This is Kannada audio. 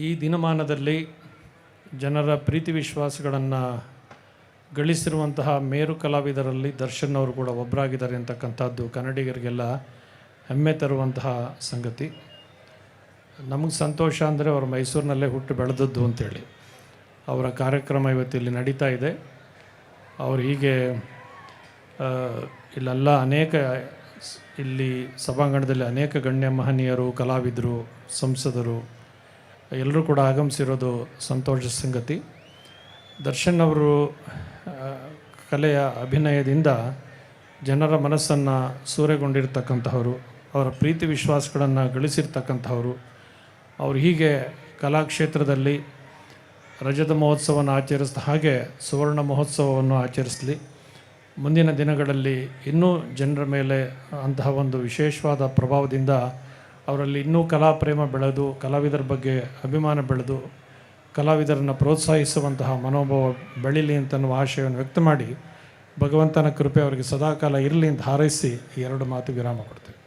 ಈ ದಿನಮಾನದಲ್ಲಿ ಜನರ ಪ್ರೀತಿ ವಿಶ್ವಾಸಗಳನ್ನು ಗಳಿಸಿರುವಂತಹ ಮೇರು ಕಲಾವಿದರಲ್ಲಿ ದರ್ಶನ್ ಅವರು ಕೂಡ ಒಬ್ಬರಾಗಿದ್ದಾರೆ ಅಂತಕ್ಕಂಥದ್ದು ಕನ್ನಡಿಗರಿಗೆಲ್ಲ ಹೆಮ್ಮೆ ತರುವಂತಹ ಸಂಗತಿ. ನಮಗೆ ಸಂತೋಷ ಅಂದರೆ ಅವರು ಮೈಸೂರಿನಲ್ಲೇ ಹುಟ್ಟು ಬೆಳೆದದ್ದು ಅಂತೇಳಿ. ಅವರ ಕಾರ್ಯಕ್ರಮ ಇವತ್ತಿಲ್ಲಿ ನಡೀತಾ ಇದೆ. ಅವರು ಹೀಗೆ ಇಲ್ಲೆಲ್ಲ ಇಲ್ಲಿ ಸಭಾಂಗಣದಲ್ಲಿ ಅನೇಕ ಗಣ್ಯ ಮಹನೀಯರು, ಕಲಾವಿದರು, ಸಂಸದರು ಎಲ್ಲರೂ ಕೂಡ ಆಗಮಿಸಿರೋದು ಸಂತೋಷದ ಸಂಗತಿ. ದರ್ಶನ್ ಅವರು ಕಲೆಯ ಅಭಿನಯದಿಂದ ಜನರ ಮನಸ್ಸನ್ನು ಸೂರೆಗೊಂಡಿರ್ತಕ್ಕಂಥವರು, ಅವರ ಪ್ರೀತಿ ವಿಶ್ವಾಸಗಳನ್ನು ಗಳಿಸಿರ್ತಕ್ಕಂಥವರು. ಅವರು ಹೀಗೆ ಕಲಾಕ್ಷೇತ್ರದಲ್ಲಿ ರಜತ ಮಹೋತ್ಸವವನ್ನು ಆಚರಿಸಿದ ಹಾಗೆ ಸುವರ್ಣ ಮಹೋತ್ಸವವನ್ನು ಆಚರಿಸಲಿ. ಮುಂದಿನ ದಿನಗಳಲ್ಲಿ ಇನ್ನೂ ಜನರ ಮೇಲೆ ಅಂತಹ ಒಂದು ವಿಶೇಷವಾದ ಪ್ರಭಾವದಿಂದ ಅವರಲ್ಲಿ ಇನ್ನೂ ಕಲಾಪ್ರೇಮ ಬೆಳೆದು, ಕಲಾವಿದರ ಬಗ್ಗೆ ಅಭಿಮಾನ ಬೆಳೆದು, ಕಲಾವಿದರನ್ನು ಪ್ರೋತ್ಸಾಹಿಸುವಂತಹ ಮನೋಭಾವ ಬೆಳೀಲಿ ಅಂತನ್ನುವ ಆಶಯವನ್ನು ವ್ಯಕ್ತ ಮಾಡಿ, ಭಗವಂತನ ಕೃಪೆ ಅವರಿಗೆ ಸದಾಕಾಲ ಇರಲಿ ಅಂತ ಹಾರೈಸಿ ಈ ಎರಡು ಮಾತು ವಿರಾಮ ಕೊಡ್ತೇವೆ.